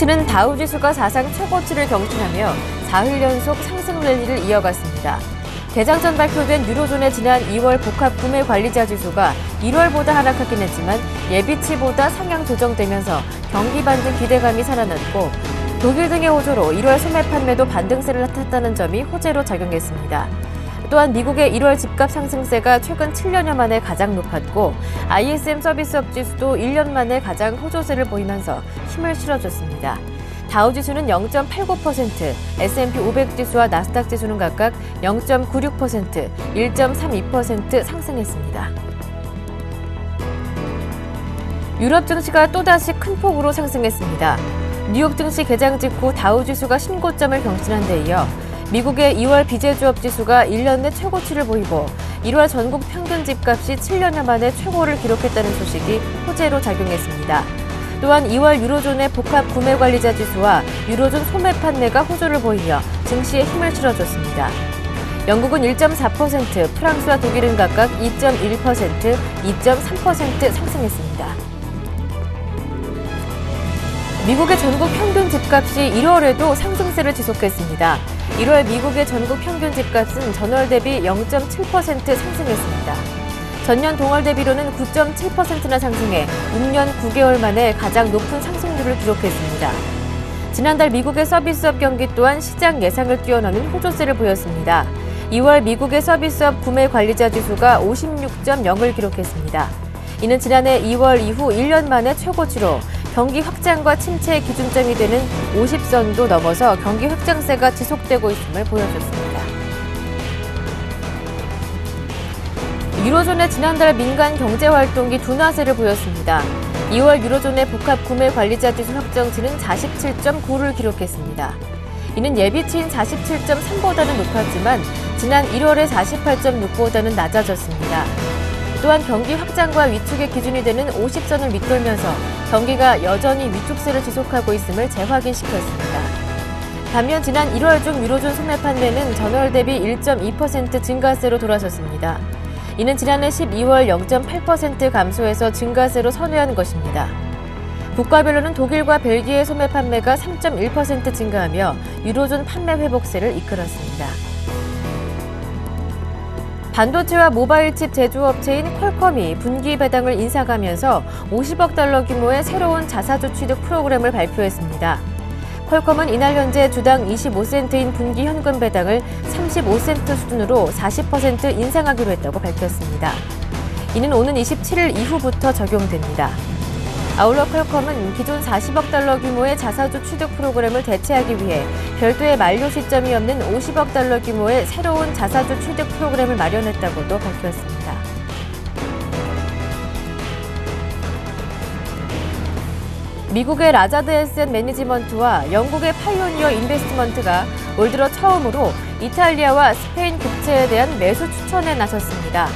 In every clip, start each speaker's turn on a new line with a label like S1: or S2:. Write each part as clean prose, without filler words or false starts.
S1: 증시는 다우지수가 사상 최고치를 경신하며 4일 연속 상승 랠리를 이어갔습니다. 개장 전 발표된 유로존의 지난 2월 복합 구매 관리자 지수가 1월보다 하락하긴 했지만 예비치보다 상향 조정되면서 경기 반등 기대감이 살아났고 독일 등의 호조로 1월 소매 판매도 반등세를 탔다는 점이 호재로 작용했습니다. 또한 미국의 1월 집값 상승세가 최근 7년여 만에 가장 높았고 ISM 서비스업 지수도 1년 만에 가장 호조세를 보이면서 힘을 실어줬습니다. 다우지수는 0.89%, S&P 500 지수와 나스닥 지수는 각각 0.96%, 1.32% 상승했습니다. 유럽 증시가 또다시 큰 폭으로 상승했습니다. 뉴욕 증시 개장 직후 다우지수가 신고점을 경신한 데 이어 미국의 2월 비제조업 지수가 1년 내 최고치를 보이고 1월 전국 평균 집값이 7년여 만에 최고를 기록했다는 소식이 호재로 작용했습니다. 또한 2월 유로존의 복합 구매 관리자 지수와 유로존 소매 판매가 호조를 보이며 증시에 힘을 실어줬습니다. 영국은 1.4%, 프랑스와 독일은 각각 2.1%, 2.3% 상승했습니다. 미국의 전국 평균 집값이 1월에도 상승세를 지속했습니다. 1월 미국의 전국 평균 집값은 전월 대비 0.7% 상승했습니다. 전년 동월 대비로는 9.7%나 상승해 6년 9개월 만에 가장 높은 상승률을 기록했습니다. 지난달 미국의 서비스업 경기 또한 시장 예상을 뛰어넘는 호조세를 보였습니다. 2월 미국의 서비스업 구매 관리자 지수가 56.0을 기록했습니다. 이는 지난해 2월 이후 1년 만에 최고치로 경기 확장과 침체의 기준점이 되는 50선도 넘어서 경기 확장세가 지속되고 있음을 보여줬습니다. 유로존의 지난달 민간 경제활동이 둔화세를 보였습니다. 2월 유로존의 복합 구매 관리자 지수 확정치는 47.9를 기록했습니다. 이는 예비치인 47.3보다는 높았지만 지난 1월의 48.6보다는 낮아졌습니다. 또한 경기 확장과 위축의 기준이 되는 50선을 밑돌면서 경기가 여전히 위축세를 지속하고 있음을 재확인시켰습니다. 반면 지난 1월 중 유로존 소매 판매는 전월 대비 1.2% 증가세로 돌아섰습니다. 이는 지난해 12월 0.8% 감소해서 증가세로 선회한 것입니다. 국가별로는 독일과 벨기에 소매 판매가 3.1% 증가하며 유로존 판매 회복세를 이끌었습니다. 반도체와 모바일 칩 제조업체인 퀄컴이 분기 배당을 인상하면서 50억 달러 규모의 새로운 자사주 취득 프로그램을 발표했습니다. 퀄컴은 이날 현재 주당 25센트인 분기 현금 배당을 35센트 수준으로 40% 인상하기로 했다고 밝혔습니다. 이는 오는 27일 이후부터 적용됩니다. 아울러 퀄컴은 기존 40억 달러 규모의 자사주 취득 프로그램을 대체하기 위해 별도의 만료 시점이 없는 50억 달러 규모의 새로운 자사주 취득 프로그램을 마련했다고도 밝혔습니다. 미국의 라자드 에셋 매니지먼트와 영국의 파이오니어 인베스트먼트가 올 들어 처음으로 이탈리아와 스페인 국채에 대한 매수 추천에 나섰습니다.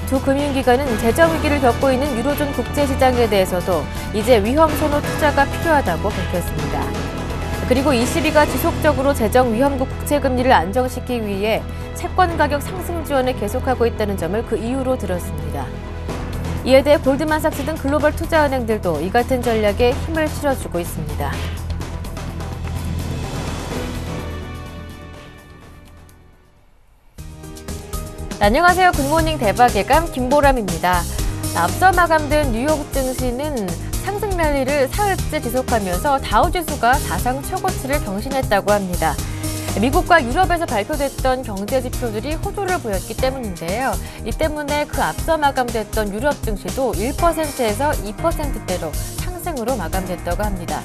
S1: 두 금융기관은 재정위기를 겪고 있는 유로존 국제시장에 대해서도 이제 위험선호 투자가 필요하다고 밝혔습니다. 그리고 ECB가 지속적으로 재정 위험국 국채금리를 안정시키기 위해 채권 가격 상승 지원을 계속하고 있다는 점을 그 이유로 들었습니다. 이에 대해 골드만삭스 등 글로벌 투자은행들도 이 같은 전략에 힘을 실어주고 있습니다. 안녕하세요. 굿모닝 대박예감 김보람입니다. 앞서 마감된 뉴욕 증시는 상승 랠리를 사흘째 지속하면서 다우지수가 사상 최고치를 경신했다고 합니다. 미국과 유럽에서 발표됐던 경제 지표들이 호조를 보였기 때문인데요. 이 때문에 그 앞서 마감됐던 유럽 증시도 1%에서 2%대로 상승으로 마감됐다고 합니다.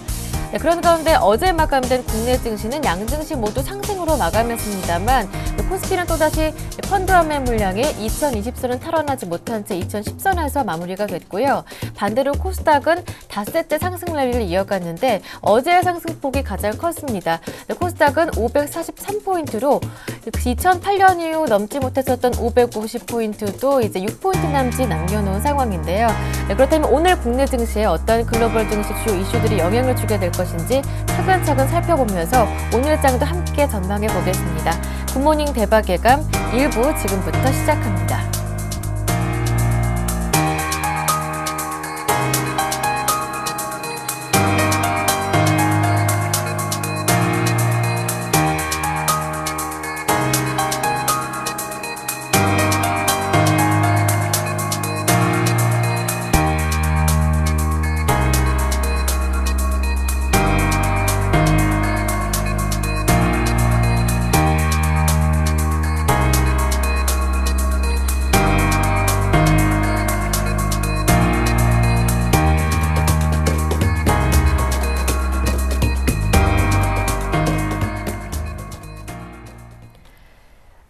S1: 그런 가운데 어제 마감된 국내 증시는 양증시 모두 상승으로 마감했습니다만 코스피는 또다시 펀드화매 물량의 2020선은 탈환하지 못한 채 2010선에서 마무리가 됐고요. 반대로 코스닥은 닷새째 상승 랠리를 이어갔는데 어제의 상승폭이 가장 컸습니다. 코스닥은 543포인트로 2008년 이후 넘지 못했었던 550포인트도 이제 6포인트 남짓 남겨놓은 상황인데요. 그렇다면 오늘 국내 증시에 어떤 글로벌 증시 주요 이슈들이 영향을 주게 될 것인지 차근차근 살펴보면서 오늘 장도 함께 전망해 보겠습니다. 굿모닝 대박 예감 1부 지금부터 시작합니다.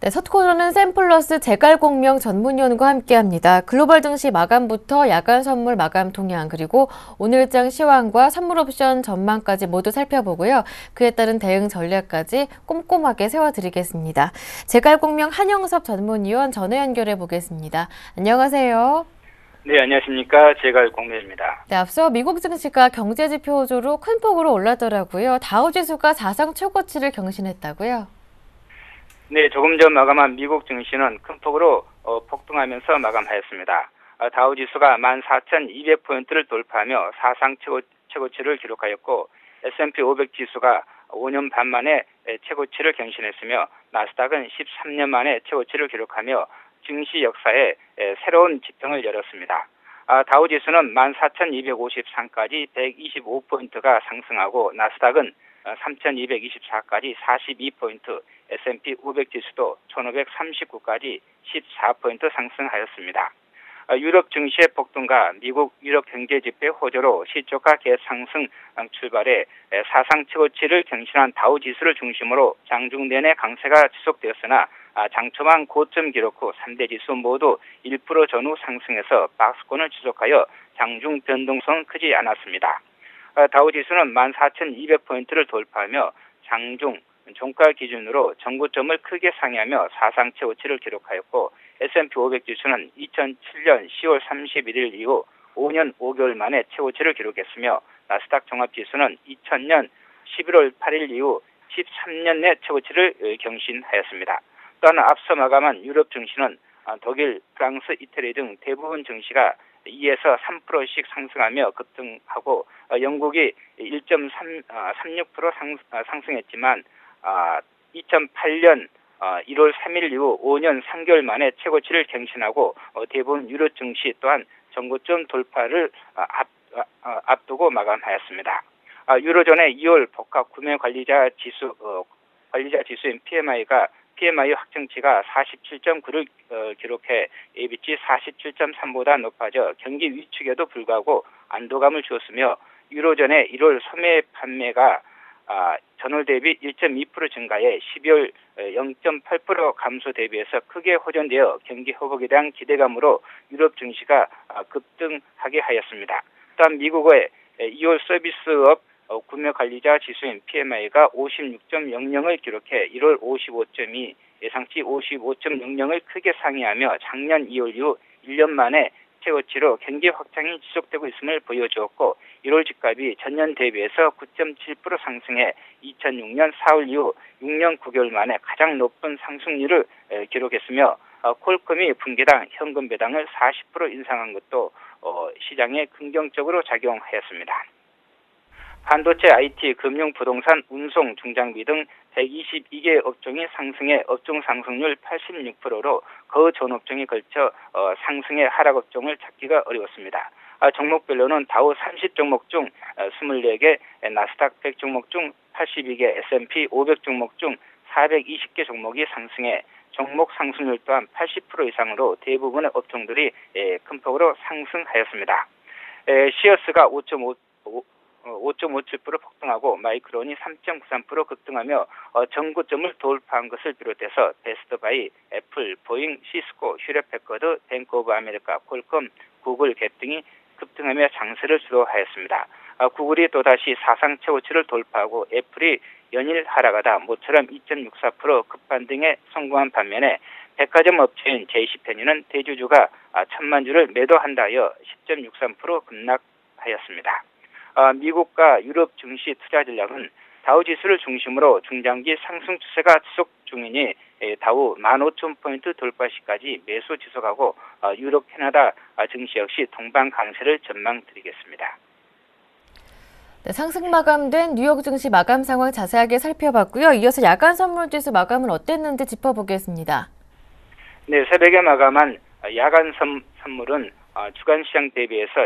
S1: 네, 첫 코너는 샘플러스 제갈공명 전문위원과 함께합니다. 글로벌 증시 마감부터 야간 선물 마감 동향 그리고 오늘장 시황과 선물 옵션 전망까지 모두 살펴보고요. 그에 따른 대응 전략까지 꼼꼼하게 세워드리겠습니다. 제갈공명 한영섭 전문위원 전화 연결해 보겠습니다. 안녕하세요.
S2: 네, 안녕하십니까. 제갈공명입니다.
S1: 네, 앞서 미국 증시가 경제지표 호조로 큰 폭으로 올랐더라고요. 다우지수가 사상 최고치를 경신했다고요?
S2: 네, 조금 전 마감한 미국 증시는 큰 폭으로 폭등하면서 마감하였습니다. 다우지수가 14,200포인트를 돌파하며 사상 최고치를 기록하였고 S&P 500 지수가 5년 반 만에 최고치를 경신했으며 나스닥은 13년 만에 최고치를 기록하며 증시 역사에 새로운 지평을 열었습니다. 다우지수는 14,253까지 125포인트가 상승하고 나스닥은 3,224까지 42포인트, S&P 500 지수도 1,539까지 14포인트 상승하였습니다. 유럽 증시의 폭등과 미국 유럽 경제지표 호조로 시초가 계상승 출발해 사상 최고치를 경신한 다우지수를 중심으로 장중 내내 강세가 지속되었으나 장초반 고점 기록 후 3대 지수 모두 1% 전후 상승해서 박스권을 지속하여 장중 변동성은 크지 않았습니다. 다우지수는 14,200포인트를 돌파하며 장중 종가 기준으로 전고점을 크게 상회하며 사상 최고치를 기록하였고 S&P 500 지수는 2007년 10월 31일 이후 5년 5개월 만에 최고치를 기록했으며 나스닥 종합지수는 2000년 11월 8일 이후 13년 내 최고치를 경신하였습니다. 또한 앞서 마감한 유럽 증시는 독일, 프랑스, 이태리 등 대부분 증시가 2에서 3%씩 상승하며 급등하고 영국이 1.36% 상승했지만 2008년 1월 3일 이후 5년 3개월 만에 최고치를 경신하고 대부분 유럽 증시 또한 전고점 돌파를 앞두고 마감하였습니다. 유로존의 2월 복합 구매 관리자 지수인 PMI 확정치가 47.9를 기록해 예비치 47.3보다 높아져 경기 위축에도 불구하고 안도감을 주었으며 유로존의 1월 소매 판매가 전월 대비 1.2% 증가해 12월 0.8% 감소 대비해서 크게 호전되어 경기 회복에 대한 기대감으로 유럽 증시가 급등하게 하였습니다. 또한 미국의 2월 서비스업 구매관리자 지수인 PMI가 56.00을 기록해 1월 55.2, 예상치 55.00을 크게 상회하며 작년 2월 이후 1년 만에 최고치로 경기 확장이 지속되고 있음을 보여주었고 1월 집값이 전년 대비해서 9.7% 상승해 2006년 4월 이후 6년 9개월 만에 가장 높은 상승률을 기록했으며 퀄컴이 분기당 현금 배당을 40% 인상한 것도 시장에 긍정적으로 작용하였습니다. 반도체, IT, 금융, 부동산, 운송, 중장비 등 122개 업종이 상승해 업종 상승률 86%로 그 전 업종에 걸쳐 상승의 하락 업종을 찾기가 어려웠습니다. 종목별로는 다우 30종목 중 24개, 나스닥 100 종목 중 82개, S&P 500 종목 중 420개 종목이 상승해 종목 상승률 또한 80% 이상으로 대부분의 업종들이 큰 폭으로 상승하였습니다. 시어스가 5.57% 폭등하고 마이크론이 3.93% 급등하며 전고점을 돌파한 것을 비롯해서 베스트바이, 애플, 보잉, 시스코, 휴렛패커드, 뱅크 오브 아메리카, 퀄컴, 구글, 갭 등이 급등하며 장세를 주도하였습니다. 구글이 또다시 사상 최고치를 돌파하고 애플이 연일 하락하다 모처럼 2.64% 급반등에 성공한 반면에 백화점 업체인 JCPenney는 대주주가 1,000만 주를 매도한다 하여 10.63% 급락하였습니다. 미국과 유럽 증시 투자 전략은 다우지수를 중심으로 중장기 상승 추세가 지속 중이니 다우 15,000포인트 돌파 시까지 매수 지속하고 유럽, 캐나다 증시 역시 동반 강세를 전망드리겠습니다.
S1: 네, 상승 마감된 뉴욕 증시 마감 상황 자세하게 살펴봤고요. 이어서 야간 선물지수 마감은 어땠는지 짚어보겠습니다.
S2: 네, 새벽에 마감한 야간 선물은 주간 시장 대비해서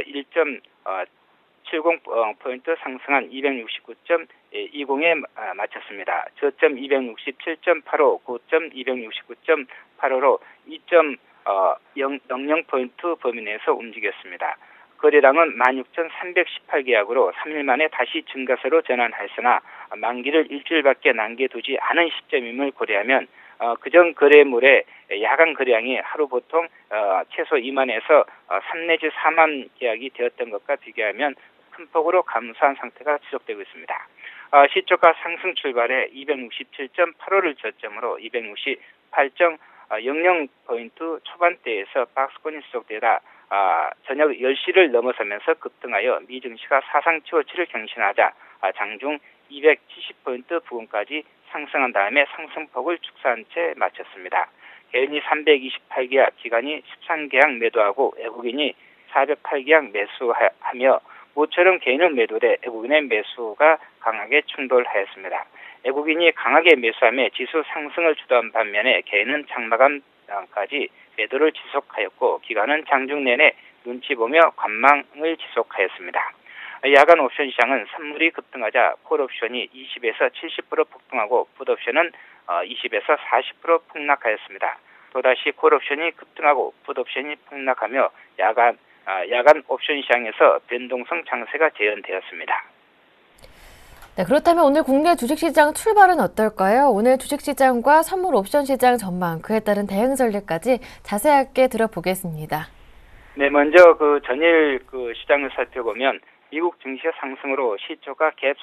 S2: 1.70포인트 상승한 269.20에 마쳤습니다. 저점 267.85, 고점 269.85로 2.00포인트 범위 내에서 움직였습니다. 거래량은 16,318계약으로 3일 만에 다시 증가세로 전환하였으나 만기를 일주일밖에 남겨두지 않은 시점임을 고려하면 그전 거래물의 야간 거래량이 하루 보통 최소 2만에서 3 내지 4만 계약이 되었던 것과 비교하면 큰 폭으로 감소한 상태가 지속되고 있습니다. 시초가 상승 출발에 267.85를 저점으로 268.00포인트 초반대에서 박스권이 지속되다 저녁 10시를 넘어서면서 급등하여 미 증시가 사상 최고치를 경신하자 장중 270포인트 부근까지 상승한 다음에 상승폭을 축소한 채 마쳤습니다. 개인이 328계약, 기관이 13계약 매도하고 외국인이 408계약 매수하며 모처럼 개인은 매도돼 외국인의 매수가 강하게 충돌하였습니다. 외국인이 강하게 매수하며 지수 상승을 주도한 반면에 개인은 장마감까지 매도를 지속하였고 기관은 장중 내내 눈치 보며 관망을 지속하였습니다. 야간 옵션 시장은 선물이 급등하자 콜옵션이 20에서 70% 폭등하고 풋옵션은 20에서 40% 폭락하였습니다. 또다시 콜옵션이 급등하고 풋옵션이 폭락하며 야간 옵션 시장에서 변동성 장세가 재현되었습니다.
S1: 네, 그렇다면 오늘 국내 주식시장 출발은 어떨까요? 오늘 주식시장과 선물 옵션 시장 전망, 그에 따른 대응 전략까지 자세하게 들어보겠습니다.
S2: 네, 먼저 전일 시장을 살펴보면 미국 증시의 상승으로 시초가 갭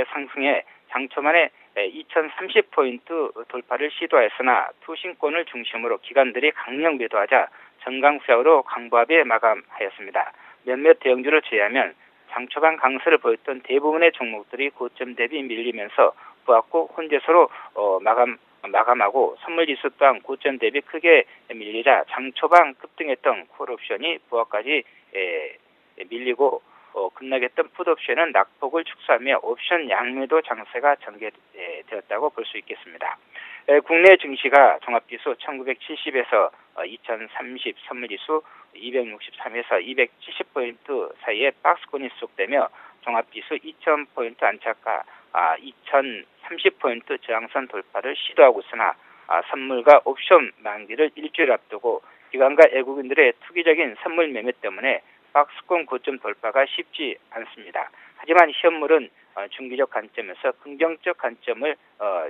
S2: 상승에 장초만에 2030포인트 돌파를 시도했으나 투신권을 중심으로 기관들이 강력 매도하자 정강수약으로 강보합에 마감하였습니다. 몇몇 대형주를 제외하면 장초반 강세를 보였던 대부분의 종목들이 고점 대비 밀리면서 부합고 혼재서로 마감하고 선물지수 또한 고점 대비 크게 밀리자 장초반 급등했던 콜옵션이 부합까지 밀리고 급락했던 풋옵션은 낙폭을 축소하며 옵션 양매도 장세가 전개되었다고 볼 수 있겠습니다. 국내 증시가 종합지수 1970에서 2030 선물지수 263에서 270포인트 사이에 박스권이 지속되며 종합지수 2000포인트 안착과 2030포인트 저항선 돌파를 시도하고 있으나 선물과 옵션 만기를 일주일 앞두고 기관과 외국인들의 투기적인 선물 매매 때문에 박스권 고점 돌파가 쉽지 않습니다. 하지만 현물은 중기적 관점에서 긍정적 관점을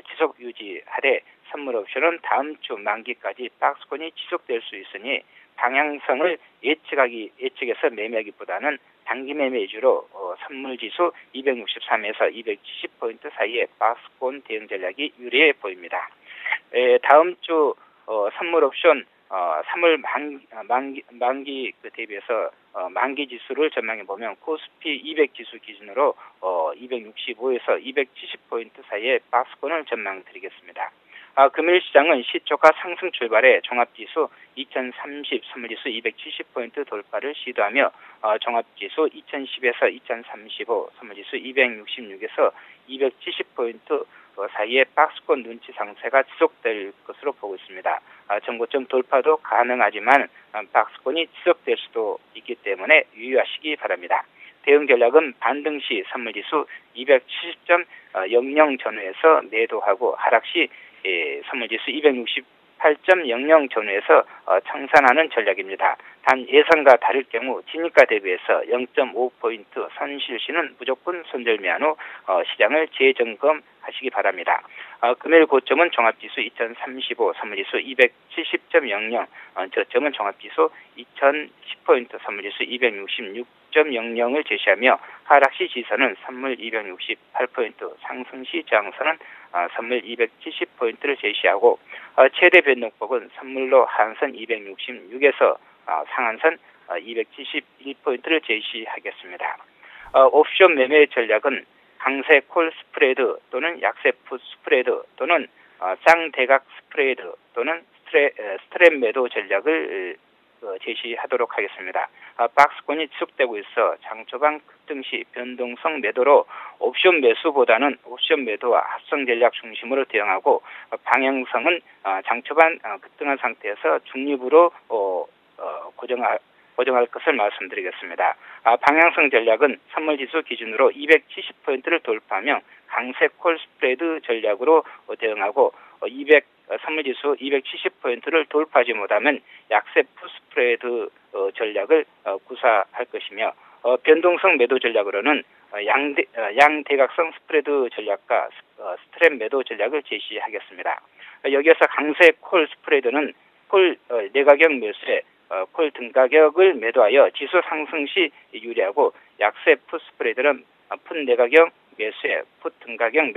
S2: 지속 유지하되 선물 옵션은 다음 주 만기까지 박스권이 지속될 수 있으니 방향성을 예측해서 매매하기보다는 단기 매매 위주로 선물지수 263에서 270포인트 사이에 박스권 대응 전략이 유리해 보입니다. 다음 주 선물 옵션 3월 만기 대비해서 만기 지수를 전망해 보면 코스피 200 지수 기준으로 265에서 270포인트 사이에 박스권을 전망드리겠습니다. 금일 시장은 시초가 상승 출발에 종합지수 2030 선물지수 270포인트 돌파를 시도하며 종합지수 2010에서 2035 선물지수 266에서 270포인트 사이에 박스권 눈치 상세가 지속될 것으로 보고 있습니다. 전고점 돌파도 가능하지만 박스권이 지속될 수도 있기 때문에 유의하시기 바랍니다. 대응 전략은 반등 시 선물지수 270.00 전후에서 매도하고 하락 시 선물지수 268.00 전후에서 청산하는 전략입니다. 단 예상과 다를 경우 진입가 대비해서 0.5포인트 손실 시는 무조건 손절매한 후 시장을 재점검하시기 바랍니다. 금일 고점은 종합지수 2035, 선물지수 270.00, 저점은 종합지수 2010포인트, 선물지수 266.00을 제시하며 하락시 지선은 선물 268포인트, 상승시 저항선은 선물 270포인트를 제시하고 최대 변동폭은 선물로 하한선 266에서 상한선 271포인트를 제시하겠습니다. 옵션 매매 전략은 강세 콜 스프레드 또는 약세 풋 스프레드 또는 쌍대각 스프레드 또는 스트랩 매도 전략을 제시하도록 하겠습니다. 박스권이 지속되고 있어 장초반 급등 시 변동성 매도로 옵션 매수보다는 옵션 매도와 합성 전략 중심으로 대응하고 방향성은 장초반 급등한 상태에서 중립으로 고정할 것을 말씀드리겠습니다. 방향성 전략은 선물지수 기준으로 270포인트를 돌파하며 강세 콜 스프레드 전략으로 대응하고 선물지수 270포인트를 돌파하지 못하면 약세 풋 스프레드 전략을 구사할 것이며 변동성 매도 전략으로는 양대각성 스프레드 전략과 스트랩 매도 전략을 제시하겠습니다. 여기에서 강세 콜 스프레드는 콜 내가격 매수에 콜 등가격을 매도하여 지수 상승 시 유리하고, 약세 풋 스프레드는 풋 내가격 매수에 풋 등가격을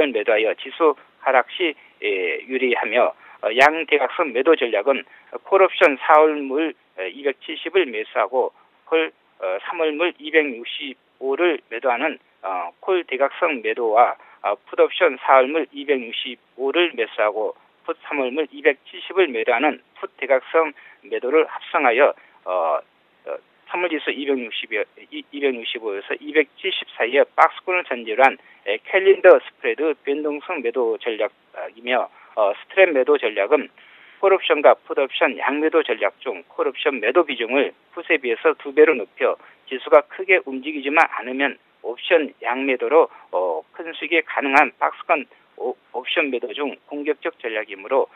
S2: 매도하여 지수 하락 시 유리하며, 양대각선 매도 전략은 콜옵션 4월물 270을 매수하고 콜 3월물 265를 매도하는 콜 대각선 매도와 풋옵션 4월물 265를 매수하고 풋 3월물 270을 매도하는 풋 대각선 매도를 합성하여 3월지수 265에서 270 사이에 박스권을 전제한 캘린더 스프레드 변동성 매도 전략이며, 스트랩 매도 전략은 콜옵션과 풋옵션 양매도 전략 중 콜옵션 매도 비중을 풋에 비해서 2배로 높여 지수가 크게 움직이지만 않으면 옵션 양매도로 큰 수익이 가능한 박스권 옵션 매도 중 공격적 전략이므로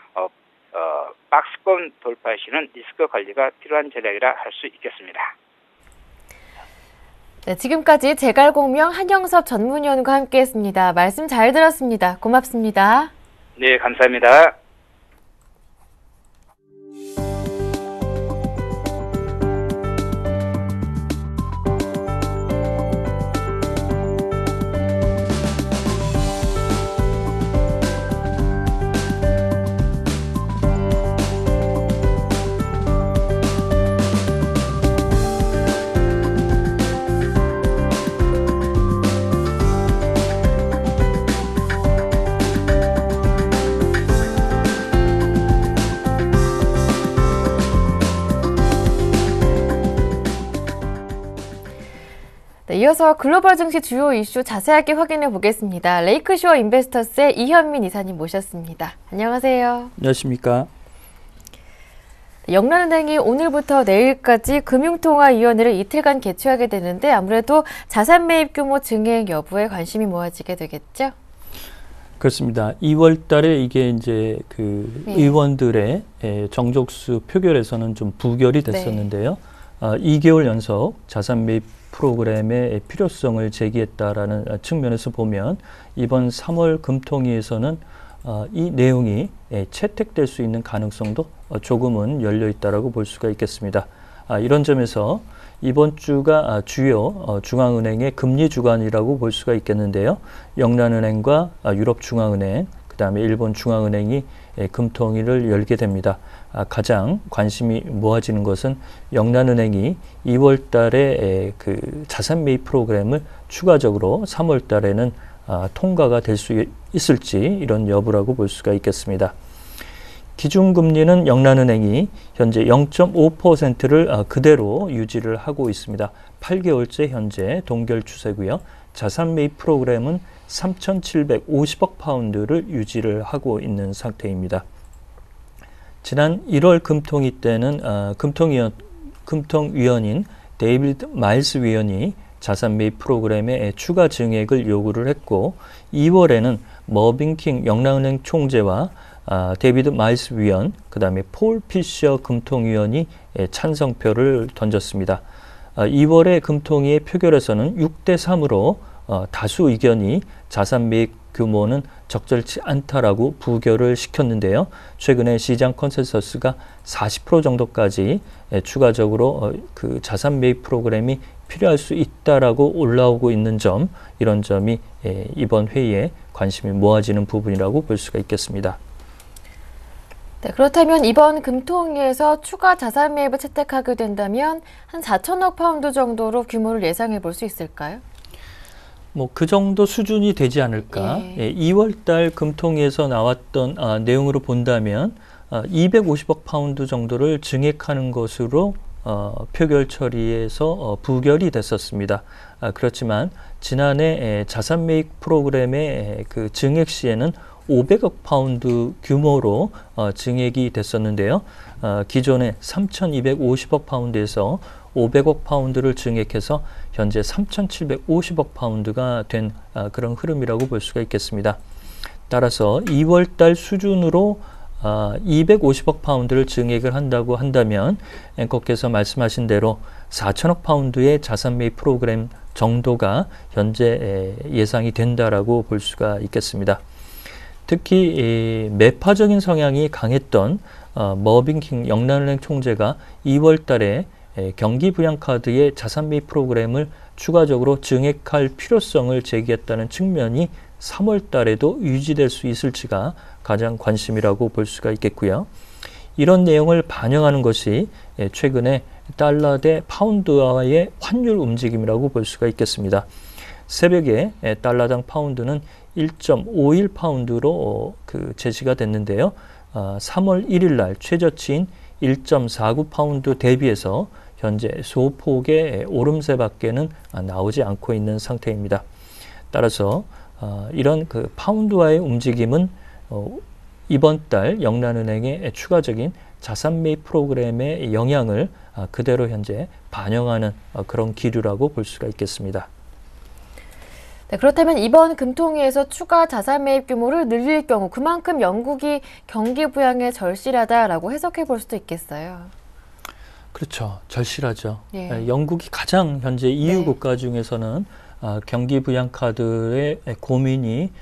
S2: 박스권 돌파 시는 리스크 관리가 필요한 전략이라 할 수 있겠습니다.
S1: 네, 지금까지 제갈공명 한영섭 전문위원과 함께했습니다. 말씀 잘 들었습니다. 고맙습니다.
S2: 네, 감사합니다.
S1: 네, 이어서 글로벌 증시 주요 이슈 자세하게 확인해 보겠습니다. 레이크쇼어 인베스터스의 이현민 이사님 모셨습니다. 안녕하세요.
S3: 안녕하십니까.
S1: 영란은행이 오늘부터 내일까지 금융통화위원회를 이틀간 개최하게 되는데, 아무래도 자산 매입 규모 증액 여부에 관심이 모아지게 되겠죠?
S3: 그렇습니다. 2월 달에 이게 이제 의원들의 정족수 표결에서는 좀 부결이 됐었는데요. 2개월 연속 자산 매입 프로그램의 필요성을 제기했다라는 측면에서 보면, 이번 3월 금통위에서는 이 내용이 채택될 수 있는 가능성도 조금은 열려 있다라고 볼 수가 있겠습니다. 이런 점에서 이번 주가 주요 중앙은행의 금리 주간이라고 볼 수가 있겠는데요. 영란은행과 유럽중앙은행, 그다음에 일본 중앙은행이 금통위를 열게 됩니다. 가장 관심이 모아지는 것은 영란은행이 2월 달에 그 자산 매입 프로그램을 추가적으로 3월 달에는 통과가 될 수 있을지, 이런 여부라고 볼 수가 있겠습니다. 기준금리는 영란은행이 현재 0.5%를 그대로 유지를 하고 있습니다. 8개월째 현재 동결 추세고요. 자산 매입 프로그램은 3,750억 파운드를 유지를 하고 있는 상태입니다. 지난 1월 금통위 때는 금통위원인 데이비드 마일스 위원이 자산 매입 프로그램의 추가 증액을 요구를 했고, 2월에는 머빈 킹 영란은행 총재와 데이비드 마일스 위원, 그 다음에 폴 피셔 금통위원이 찬성표를 던졌습니다. 2월의 금통위의 표결에서는 6대3으로 다수 의견이 자산 매입 규모는 적절치 않다라고 부결을 시켰는데요. 최근에 시장 컨센서스가 40% 정도까지 추가적으로 그 자산 매입 프로그램이 필요할 수 있다라고 올라오고 있는 점, 이런 점이 이번 회의에 관심이 모아지는 부분이라고 볼 수가 있겠습니다.
S1: 네, 그렇다면 이번 금통위에서 추가 자산 매입을 채택하게 된다면 한 4천억 파운드 정도로 규모를 예상해 볼 수 있을까요?
S3: 그 정도 수준이 되지 않을까. 2월 달 금통위에서 나왔던 내용으로 본다면 250억 파운드 정도를 증액하는 것으로 표결 처리에서 부결이 됐었습니다. 그렇지만 지난해 자산 매입 프로그램의 그 증액 시에는 500억 파운드 규모로 증액이 됐었는데요. 기존에 3,250억 파운드에서 500억 파운드를 증액해서 현재 3,750억 파운드가 된 그런 흐름이라고 볼 수가 있겠습니다. 따라서 2월 달 수준으로 250억 파운드를 증액을 한다고 한다면, 앵커께서 말씀하신 대로 4천억 파운드의 자산 매입 프로그램 정도가 현재 예상이 된다라고 볼 수가 있겠습니다. 특히 매파적인 성향이 강했던 머빈 킹 영란은행 총재가 2월 달에 경기부양카드의 자산 매입 프로그램을 추가적으로 증액할 필요성을 제기했다는 측면이 3월 달에도 유지될 수 있을지가 가장 관심이라고 볼 수가 있겠고요. 이런 내용을 반영하는 것이 최근에 달러 대 파운드와의 환율 움직임이라고 볼 수가 있겠습니다. 새벽에 달러당 파운드는 1.51파운드로 제시가 됐는데요. 3월 1일 날 최저치인 1.49파운드 대비해서 현재 소폭의 오름세밖에는 나오지 않고 있는 상태입니다. 따라서 이런 파운드와의 움직임은 이번 달 영란은행의 추가적인 자산 매입 프로그램의 영향을 그대로 현재 반영하는 그런 기류라고 볼 수가 있겠습니다.
S1: 네, 그렇다면 이번 금통위에서 추가 자산 매입 규모를 늘릴 경우 그만큼 영국이 경기 부양에 절실하다라고 해석해 볼 수도 있겠어요.
S3: 그렇죠. 절실하죠.
S1: 예.
S3: 영국이 가장 현재 EU
S1: 네.
S3: 국가 중에서는 경기 부양 카드의 고민이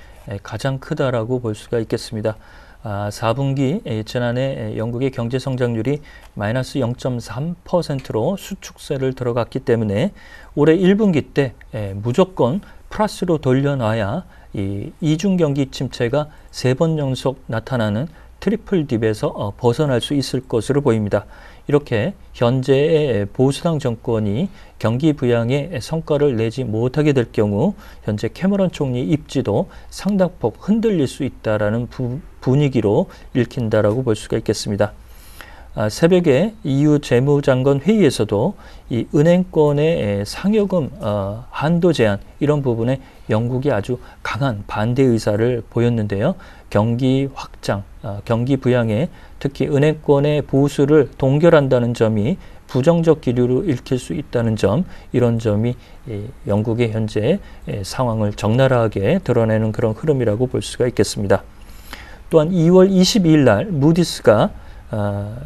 S3: 가장 크다라고 볼 수가 있겠습니다. 4분기 지난해 영국의 경제 성장률이 마이너스 0.3%로 수축세를 들어갔기 때문에 올해 1분기 때 무조건 플러스로 돌려놔야 이 이중 경기 침체가 3번 연속 나타나는 트리플 딥에서 벗어날 수 있을 것으로 보입니다. 이렇게 현재의 보수당 정권이 경기 부양에 성과를 내지 못하게 될 경우 현재 캐머런 총리 입지도 상당폭 흔들릴 수 있다라는 분위기로 읽힌다라고 볼 수가 있겠습니다. 새벽에 EU 재무장관 회의에서도 이 은행권의 상여금 한도 제한 이런 부분에 영국이 아주 강한 반대 의사를 보였는데요. 경기 확장, 경기 부양에 특히 은행권의 보수를 동결한다는 점이 부정적 기류로 읽힐 수 있다는 점, 이런 점이 영국의 현재 상황을 적나라하게 드러내는 그런 흐름이라고 볼 수가 있겠습니다. 또한 2월 22일 날 무디스가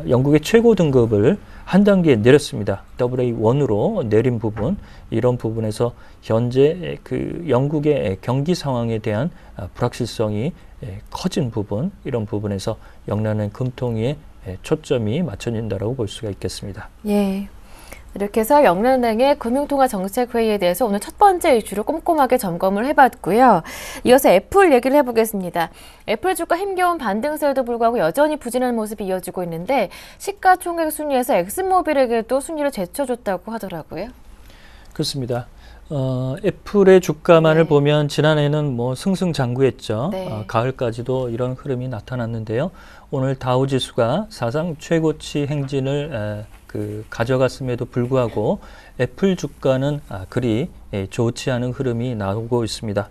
S3: 영국의 최고 등급을 한 단계 내렸습니다. AA1으로 내린 부분, 이런 부분에서 현재 영국의 경기 상황에 대한 불확실성이 커진 부분, 이런 부분에서 영란은행 금통위에 초점이 맞춰진다고 볼 수가 있겠습니다.
S1: 예. 이렇게 해서 영란은행의 금융통화정책회의에 대해서 오늘 첫 번째 이슈를 꼼꼼하게 점검을 해봤고요. 이어서 애플 얘기를 해보겠습니다. 애플 주가 힘겨운 반등세에도 불구하고 여전히 부진한 모습이 이어지고 있는데 시가총액 순위에서 엑슨모빌에게도 순위를 제쳐줬다고 하더라고요.
S3: 그렇습니다. 애플의 주가만을
S1: 네.
S3: 보면 지난해는 뭐 승승장구했죠.
S1: 네.
S3: 가을까지도 이런 흐름이 나타났는데요. 오늘 다우지수가 사상 최고치 행진을 가져갔음에도 불구하고 애플 주가는 그리 좋지 않은 흐름이 나오고 있습니다.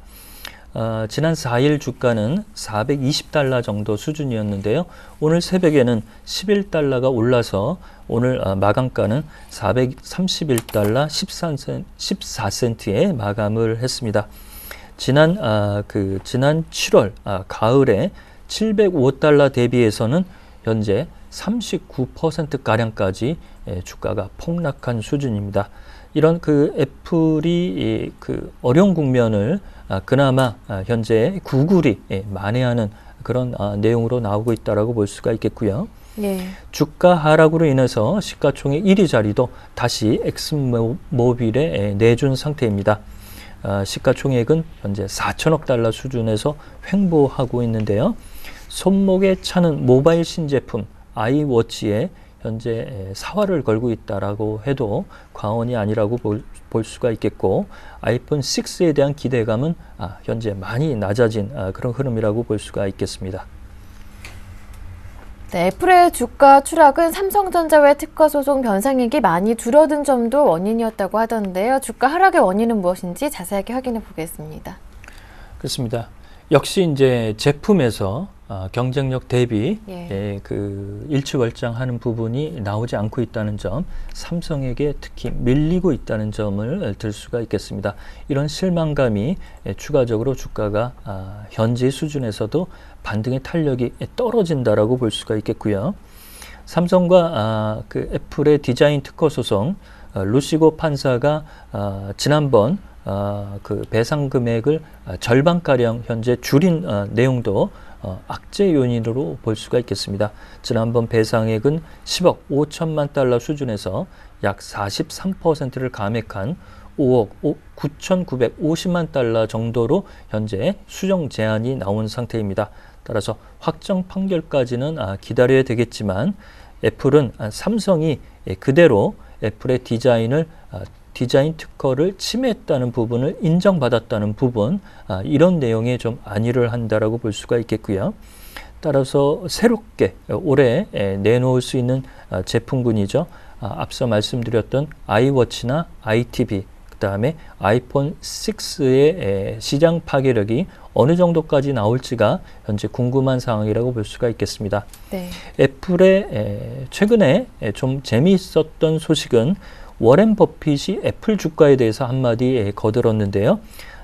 S3: 지난 4일 주가는 420달러 정도 수준이었는데요. 오늘 새벽에는 11달러가 올라서 오늘 마감가는 431달러 14센트에 마감을 했습니다. 지난 7월 가을에 705달러 대비해서는 현재 39%가량까지 주가가 폭락한 수준입니다. 이런 애플이 어려운 국면을 그나마 현재 구글이 만회하는 그런 내용으로 나오고 있다라고 볼 수가 있겠고요.
S1: 네.
S3: 주가 하락으로 인해서 시가총액 1위 자리도 다시 엑슨모빌에 내준 상태입니다. 시가총액은 현재 4천억 달러 수준에서 횡보하고 있는데요. 손목에 차는 모바일 신제품 아이워치에 현재 사활을 걸고 있다라고 해도 과언이 아니라고 볼 수가 있겠고, 아이폰 6에 대한 기대감은 현재 많이 낮아진 그런 흐름이라고 볼 수가 있겠습니다.
S1: 네, 애플의 주가 추락은 삼성전자와의 특허 소송 변상액이 많이 줄어든 점도 원인이었다고 하던데요. 주가 하락의 원인은 무엇인지 자세하게 확인해 보겠습니다.
S3: 그렇습니다. 역시 이제 제품에서 경쟁력 대비 일취월장하는 부분이 나오지 않고 있다는 점, 삼성에게 특히 밀리고 있다는 점을 들 수가 있겠습니다. 이런 실망감이 추가적으로 주가가 현재 수준에서도 반등의 탄력이 떨어진다라고 볼 수가 있겠고요. 삼성과 애플의 디자인 특허 소송, 루시고 판사가 지난번 그 배상 금액을 절반가량 현재 줄인 내용도 악재 요인으로 볼 수가 있겠습니다. 지난번 배상액은 10억 5천만 달러 수준에서 약 43%를 감액한 5억 9,950만 달러 정도로 현재 수정 제안이 나온 상태입니다. 따라서 확정 판결까지는 기다려야 되겠지만 애플은 삼성이 그대로 애플의 디자인 특허를 침해했다는 부분을 인정받았다는 부분, 이런 내용에 좀 안의를 한다라고 볼 수가 있겠고요. 따라서 새롭게 올해 내놓을 수 있는 제품군이죠. 앞서 말씀드렸던 아이워치나 iTV, 그 다음에 아이폰 6의 시장 파괴력이 어느 정도까지 나올지가 현재 궁금한 상황이라고 볼 수가 있겠습니다.
S1: 네.
S3: 애플의 최근에 좀 재미있었던 소식은 워렌 버핏이 애플 주가에 대해서 한마디 거들었는데요.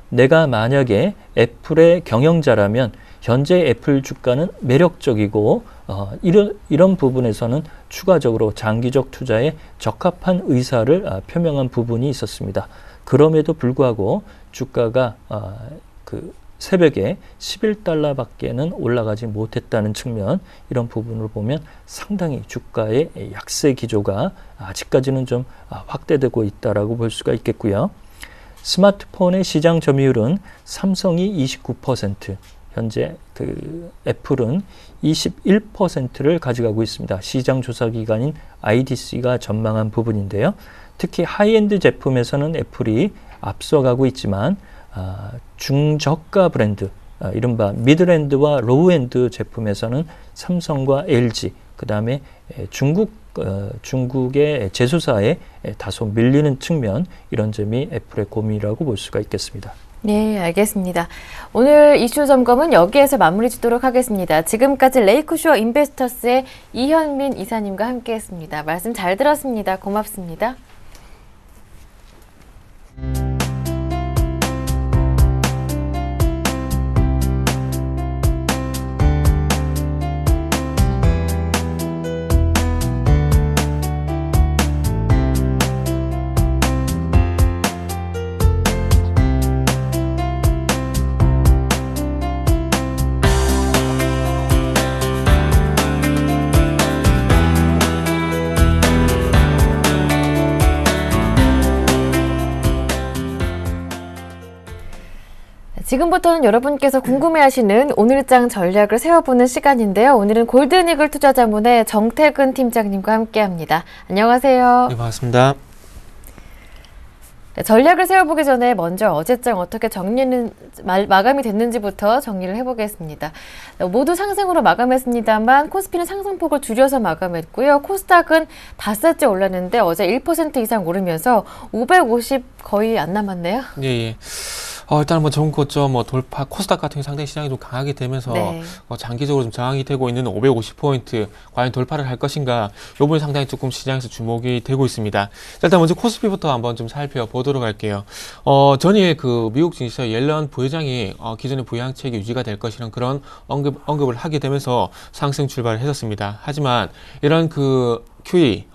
S3: 내가 만약에 애플의 경영자라면 현재 애플 주가는 매력적이고 이런 부분에서는 추가적으로 장기적 투자에 적합한 의사를 표명한 부분이 있었습니다. 그럼에도 불구하고 주가가 그 새벽에 11달러밖에는 올라가지 못했다는 측면, 이런 부분을 보면 상당히 주가의 약세 기조가 아직까지는 좀 확대되고 있다라고 볼 수가 있겠고요. 스마트폰의 시장 점유율은 삼성이 29%, 현재 그 애플은 21%를 가져가고 있습니다. 시장 조사 기관인 IDC가 전망한 부분인데요. 특히 하이엔드 제품에서는 애플이 앞서가고 있지만 중저가 브랜드, 이른바 미드랜드와 로우엔드 제품에서는 삼성과 LG, 그 다음에 중국의 제조사에 다소 밀리는 측면, 이런 점이 애플의 고민이라고 볼 수가 있겠습니다.
S1: 네, 알겠습니다. 오늘 이슈 점검은 여기에서 마무리 짓도록 하겠습니다. 지금까지 레이크쇼어 인베스터스의 이현민 이사님과 함께했습니다. 말씀 잘 들었습니다. 고맙습니다. 지금부터는 여러분께서 궁금해하시는 오늘장 전략을 세워보는 시간인데요. 오늘은 골든이글 투자자문의 정태근 팀장님과 함께합니다. 안녕하세요.
S4: 네, 반갑습니다.
S1: 네, 전략을 세워보기 전에 먼저 어제장 어떻게 마감이 됐는지부터 정리를 해보겠습니다. 모두 상승으로 마감했습니다만 코스피는 상승폭을 줄여서 마감했고요. 코스닥은 닷새째 올랐는데 어제 1% 이상 오르면서 550 거의 안 남았네요.
S4: 예. 일단 뭐 좋은 거죠. 돌파, 코스닥 같은 경우 상당히 시장이 좀 강하게 되면서
S1: 네.
S4: 장기적으로 좀 저항이 되고 있는 550포인트 과연 돌파를 할 것인가, 이 부분이 상당히 조금 시장에서 주목이 되고 있습니다. 일단 먼저 코스피부터 한번 좀 살펴보도록 할게요. 전에 그 미국 증시에서 옐런 부회장이 기존의 부양책이 유지가 될 것이라는 그런 언급을 하게 되면서 상승 출발을 했었습니다. 하지만 이런 그 QE,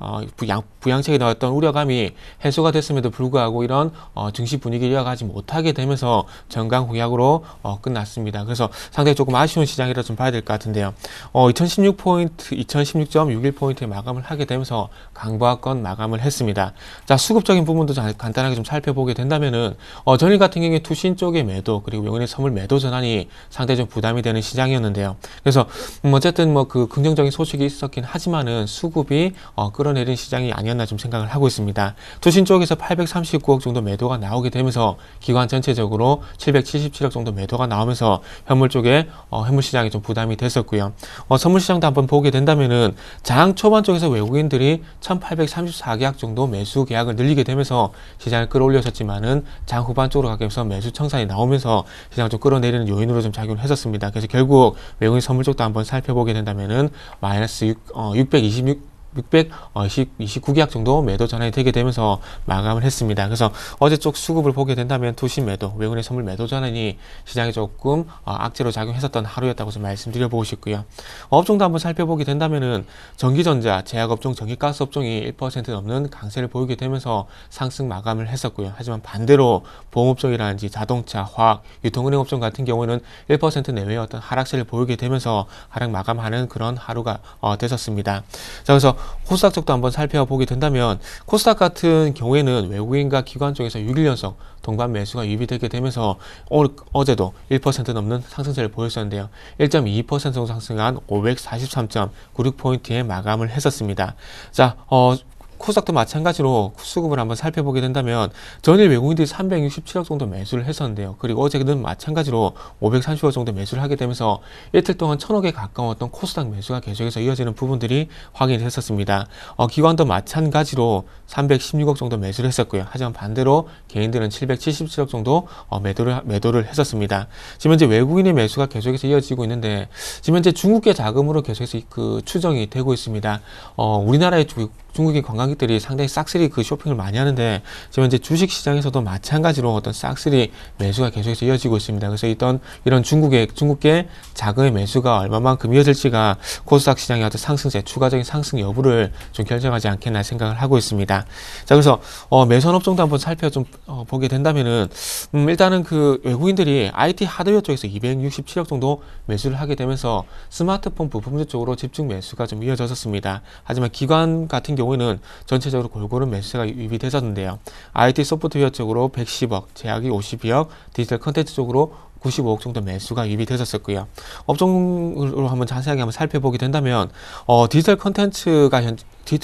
S4: 부양책에 나왔던 우려감이 해소가 됐음에도 불구하고 이런 증시 분위기를 이어가지 못하게 되면서 전강 공약으로 끝났습니다. 그래서 상당히 조금 아쉬운 시장이라 좀 봐야 될 것 같은데요. 2016.61포인트에 마감을 하게 되면서 강보합권 마감을 했습니다. 자, 수급적인 부분도 간단하게 좀 살펴보게 된다면은 전일 같은 경우에 투신 쪽의 매도, 그리고 외국인의 선물 매도 전환이 상당히 좀 부담이 되는 시장이었는데요. 그래서 어쨌든 그 긍정적인 소식이 있었긴 하지만은 수급이 끌어내린 시장이 아니었나 좀 생각을 하고 있습니다. 투신 쪽에서 839억 정도 매도가 나오게 되면서 기관 전체적으로 777억 정도 매도가 나오면서 현물 쪽에 현물 시장이 좀 부담이 됐었고요. 선물 시장도 한번 보게 된다면은 장 초반 쪽에서 외국인들이 1834계약 정도 매수 계약을 늘리게 되면서 시장을 끌어올렸었지만은 장 후반 쪽으로 가면서 매수 청산이 나오면서 시장을 좀 끌어내리는 요인으로 좀 작용을 했었습니다. 그래서 결국 외국인 선물 쪽도 한번 살펴보게 된다면은 마이너스 626 629계약 정도 매도 전환이 되게 되면서 마감을 했습니다. 그래서 어제 쪽 수급을 보게 된다면 투신 매도, 외국인의 선물 매도 전환이 시장에 조금 악재로 작용했었던 하루였다고 좀 말씀드려보고 싶고요. 업종도 한번 살펴보게 된다면은 전기전자, 제약업종, 전기가스업종이 1% 넘는 강세를 보이게 되면서 상승 마감을 했었고요. 하지만 반대로 보험업종이라든지 자동차, 화학, 유통은행업종 같은 경우는 1% 내외의 어떤 하락세를 보이게 되면서 하락 마감하는 그런 하루가 됐었습니다. 자, 그래서 코스닥 쪽도 한번 살펴보게 된다면 코스닥 같은 경우에는 외국인과 기관 쪽에서 6일 연속 동반 매수가 유입되게 되면서 어제도 1% 넘는 상승세를 보였었는데요. 1.22% 정도 상승한 543.96포인트에 마감을 했었습니다. 자, 코스닥도 마찬가지로 수급을 한번 살펴보게 된다면 전일 외국인들이 367억 정도 매수를 했었는데요. 그리고 어제는 마찬가지로 530억 정도 매수를 하게 되면서 이틀 동안 1000억에 가까웠던 코스닥 매수가 계속해서 이어지는 부분들이 확인이 됐었습니다. 기관도 마찬가지로 316억 정도 매수를 했었고요. 하지만 반대로 개인들은 777억 정도 매도를 했었습니다. 지금 현재 외국인의 매수가 계속해서 이어지고 있는데 지금 현재 중국계 자금으로 계속해서 그 추정이 되고 있습니다. 우리나라의 중국인 관광객들이 상당히 싹쓸이 그 쇼핑을 많이 하는데 지금 현재 주식 시장에서도 마찬가지로 어떤 싹쓸이 매수가 계속해서 이어지고 있습니다. 그래서 이런 중국계 자금의 매수가 얼마만큼 이어질지가 코스닥 시장의 어떤 상승세, 추가적인 상승 여부를 좀 결정하지 않겠나 생각을 하고 있습니다. 자, 그래서 매수한 업종도 한번 보게 된다면은 일단은 그 외국인들이 IT 하드웨어 쪽에서 267억 정도 매수를 하게 되면서 스마트폰 부품주 쪽으로 집중 매수가 좀 이어졌었습니다. 하지만 기관 같은 경우에는 전체적으로 골고루 매수가 유입이 됐었는데요. IT 소프트웨어 쪽으로 110억, 제약이 52억, 디지털 컨텐츠 쪽으로 95억 정도 매수가 유입이 됐었고요. 업종으로 한번 자세하게 살펴보게 된다면 디지털 컨텐츠가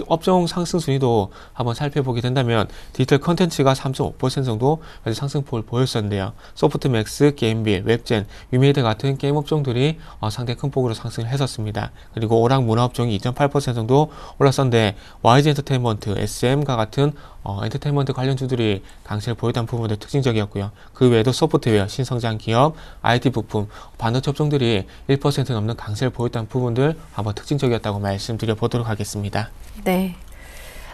S4: 업종 상승 순위도 한번 살펴보게 된다면 디지털 컨텐츠가 3.5% 정도 상승폭을 보였었는데요. 소프트맥스, 게임빌, 웹젠, 유메이드 같은 게임 업종들이 상당히 큰 폭으로 상승을 했었습니다. 그리고 오락 문화 업종이 2.8% 정도 올랐었는데 YG 엔터테인먼트, SM과 같은 엔터테인먼트 관련주들이 강세를 보였던 부분도 특징적이었고요. 그 외에도 소프트웨어, 신성장 기업, IT 부품, 반도체 업종들이 1% 넘는 강세를 보였던 부분들 한번 특징적이었다고 말씀드려 보도록 하겠습니다.
S1: 네.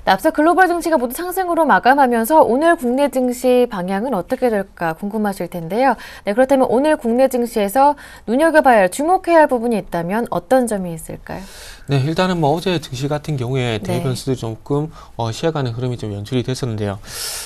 S1: 앞서 글로벌 증시가 모두 상승으로 마감하면서 오늘 국내 증시 방향은 어떻게 될까 궁금하실 텐데요. 네, 그렇다면 오늘 국내 증시에서 눈여겨봐야 할, 주목해야 할 부분이 있다면 어떤 점이 있을까요?
S4: 네, 일단은 어제 증시 같은 경우에
S1: 네.
S4: 대변수도 조금 쉬어가는 흐름이 좀 연출이 됐었는데요.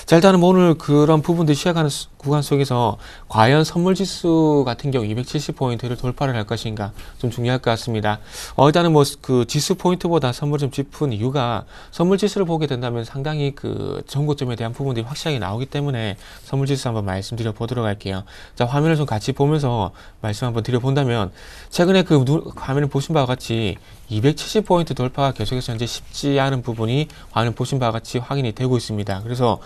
S4: 자, 일단은 오늘 그런 부분들 쉬어가는 구간 속에서 과연 선물지수 같은 경우 270포인트를 돌파를 할 것인가 좀 중요할 것 같습니다. 일단은 그 지수 포인트보다 선물이 좀 짚은 이유가 선물지수를 보게 된다면 상당히 그 전고점에 대한 부분들이 확실하게 나오기 때문에 선물지수 한번 말씀드려 보도록 할게요. 자, 화면을 좀 같이 보면서 말씀 한번 드려본다면 최근에 그 화면을 보신 바와 같이 270포인트 돌파가 계속해서 현재 쉽지 않은 부분이 화면 보신 바와 같이 확인이 되고 있습니다. 그래서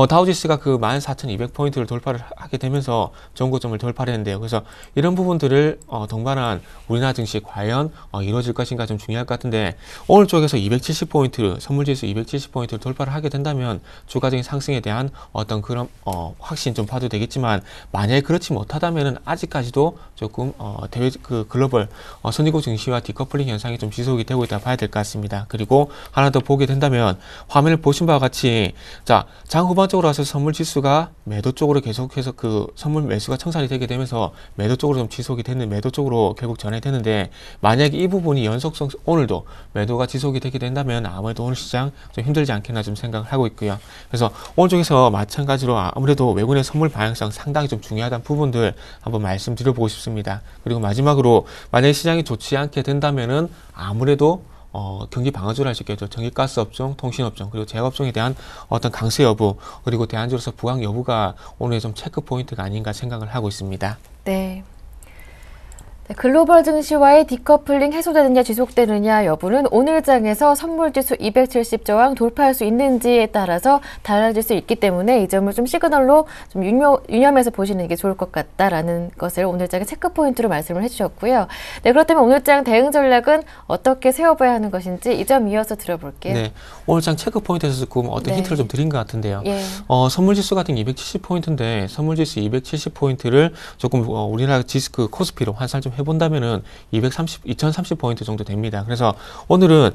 S4: 다우지수가 그 14,200포인트를 돌파를 하게 되면서 전고점을 돌파를 했는데요. 그래서 이런 부분들을 동반한 우리나라 증시 과연 이루어질 것인가 좀 중요할 것 같은데 오늘 쪽에서 270포인트, 선물지수 270포인트를 돌파를 하게 된다면 추가적인 상승에 대한 어떤 그런 확신 좀 봐도 되겠지만 만약에 그렇지 못하다면은 아직까지도 조금 대외 그 글로벌 선진국 증시와 디커플링 현상이 좀 지속이 되고 있다 봐야 될 것 같습니다. 그리고 하나 더 보게 된다면 화면을 보신 바와 같이 자, 장 후반적으로 와서 선물 지수가 매도 쪽으로 계속해서 그 선물 매수가 청산이 되게 되면서 매도 쪽으로 좀 지속이 되는 매도 쪽으로 결국 전해되는데 만약에 이 부분이 연속성 오늘도 매도가 지속이 되게 된다면 아무래도 오늘 시장 좀 힘들지 않겠나 좀 생각을 하고 있고요. 그래서 오늘 쪽에서 마찬가지로 아무래도 외국인의 선물 방향성 상당히 좀 중요하다는 부분들 한번 말씀드려보고 싶습니다. 그리고 마지막으로 만약에 시장이 좋지 않게 된다면은 아무래도 경기 방어주를 할 수 있겠죠. 전기가스 업종, 통신업종, 그리고 제약업종에 대한 어떤 강세 여부, 그리고 대안주로서 부강 여부가 오늘 좀 체크 포인트가 아닌가 생각을 하고 있습니다.
S1: 네. 글로벌 증시와의 디커플링 해소되느냐 지속되느냐 여부는 오늘 장에서 선물지수 270저항 돌파할 수 있는지에 따라서 달라질 수 있기 때문에 이 점을 좀 시그널로 좀 유념해서 보시는 게 좋을 것 같다라는 것을 오늘 장의 체크 포인트로 말씀을 해주셨고요. 네, 그렇다면 오늘 장 대응 전략은 어떻게 세워봐야 하는 것인지 이 점 이어서 들어볼게요.
S4: 네, 오늘 장 체크 포인트에서 조금 어떤 힌트를 좀 드린 것 같은데요.
S1: 예.
S4: 선물지수 같은 270포인트인데 선물지수 270포인트를 조금 우리나라 지수 그 코스피로 환산 좀 해본다면은 2030포인트 정도 됩니다. 그래서 오늘은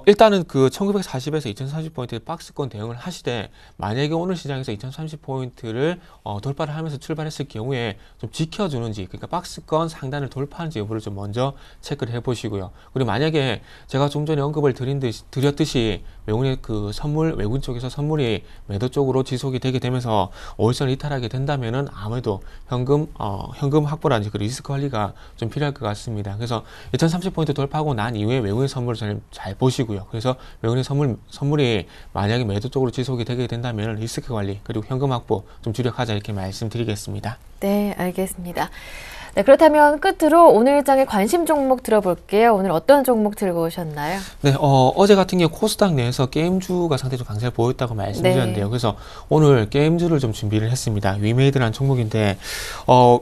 S4: 일단은 그 1940에서 2030포인트 박스권 대응을 하시되, 만약에 오늘 시장에서 2030포인트를 돌파를 하면서 출발했을 경우에 좀 지켜주는지, 그러니까 박스권 상단을 돌파하는지 여부를 좀 먼저 체크를 해보시고요. 그리고 만약에 제가 좀 전에 언급을 드렸듯이 외국인 그 외국인 쪽에서 선물이 매도 쪽으로 지속이 되게 되면서 5일선을 이탈하게 된다면은 아무래도 현금 확보라든지 그 리스크 관리가 좀 필요할 것 같습니다. 그래서 2030포인트 돌파하고 난 이후에 외국인 선물을 잘 보시고요. 그래서 외국인 선물이 만약에 매도 쪽으로 지속이 되게 된다면 리스크 관리 그리고 현금 확보 좀 주력하자, 이렇게 말씀드리겠습니다.
S1: 네, 알겠습니다. 네, 그렇다면 끝으로 오늘 일정의 관심 종목 들어볼게요. 오늘 어떤 종목 들고 오셨나요?
S4: 네, 어제 같은 경우 코스닥 내에서 게임주가 상당히 좀 강세를 보였다고 말씀드렸는데요.
S1: 네.
S4: 그래서 오늘 게임주를 좀 준비를 했습니다. 위메이드라는 종목인데,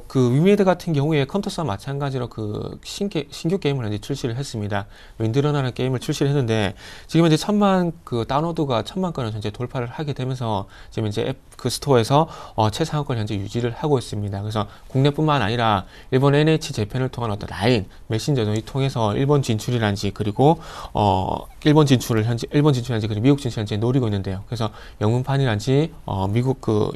S4: 그 위메이드 같은 경우에 컴퓨터와 마찬가지로 그 신규 게임을 현재 출시를 했습니다. 윈드러너라는 게임을 출시를 했는데, 지금 현재 다운로드가 1000만 건을 현재 돌파를 하게 되면서 지금 이제 앱 그 스토어에서 최상위권 현재 유지를 하고 있습니다. 그래서 국내뿐만 아니라 일본 NH 재팬을 통한 어떤 라인 메신저를 통해서 일본 진출이란지, 그리고 일본 진출을 현재 그리고 미국 진출 현재 노리고 있는데요. 그래서 영문판이란지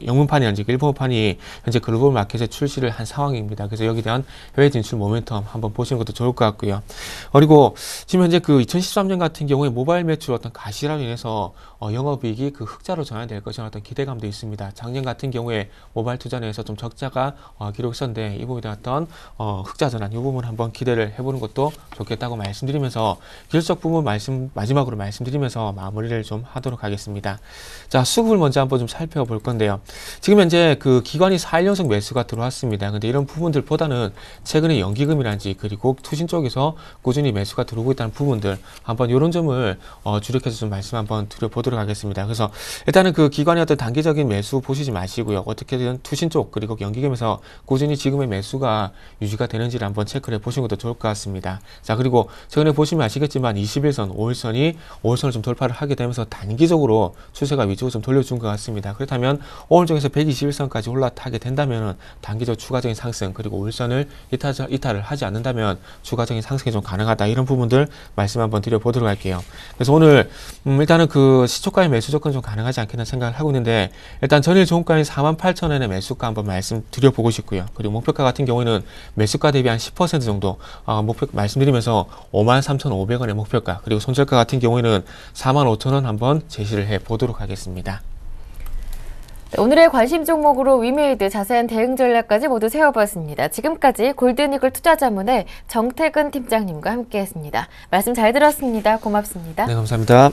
S4: 영문판이란지 일본판이 현재 글로벌 마켓에 출시를 한 상황입니다. 그래서 여기에 대한 해외 진출 모멘텀 한번 보시는 것도 좋을 것 같고요. 그리고 지금 현재 그 2013년 같은 경우에 모바일 매출 어떤 가시로 인해서 영업이익이 그 흑자로 전환될 것이라는 어떤 기대감도 있습니다. 작년 같은 경우에 모바일 투자 내에서 좀 적자가 기록했었는데, 이 부분에 대한 어떤 흑자 전환, 이 부분을 한번 기대를 해보는 것도 좋겠다고 말씀드리면서, 기술적 부분 마지막으로 말씀드리면서 마무리를 좀 하도록 하겠습니다. 자, 수급을 먼저 한번 좀 살펴볼 건데요. 지금 현재 그 기관이 4일 연속 매수가 들어왔습니다. 근데 이런 부분들보다는 최근에 연기금이란지 그리고 투신 쪽에서 꾸준히 매수가 들어오고 있다는 부분들, 한번 이런 점을 주력해서 좀 말씀 한번 드려보도록 하겠습니다. 그래서 일단은 그 기관의 어떤 단기적인 매수 보시지 마시고요. 어떻게든 투신 쪽 그리고 연기금에서 꾸준히 지금의 매수가 유지가 되는지를 한번 체크를 해보시는 것도 좋을 것 같습니다. 자, 그리고 최근에 보시면 아시겠지만 21선, 5일선을 좀 돌파를 하게 되면서 단기적으로 추세가 위쪽으로 좀 돌려준 것 같습니다. 그렇다면 5월 중에서 121선까지 올라타게 된다면 단기적 추가적인 상승, 그리고 5일선을 이탈을 하지 않는다면 추가적인 상승이 좀 가능하다, 이런 부분들 말씀 한번 드려보도록 할게요. 그래서 오늘 일단은 그 시초가의 매수 조건 좀 가능하지 않겠나 생각을 하고 있는데, 일단 전일 종가인 48,000원의 매수가 한번 말씀드려보고 싶고요. 그리고 목표가 같은 경우에는 매수가 대비 한 10% 정도 목표 말씀드리면서 53,500원의 목표가, 그리고 손절가 같은 경우에는 45,000원 한번 제시를 해보도록 하겠습니다.
S1: 네, 오늘의 관심 종목으로 위메이드 자세한 대응 전략까지 모두 세워봤습니다. 지금까지 골든이글 투자자문의 정태근 팀장님과 함께했습니다. 말씀 잘 들었습니다. 고맙습니다.
S4: 네, 감사합니다.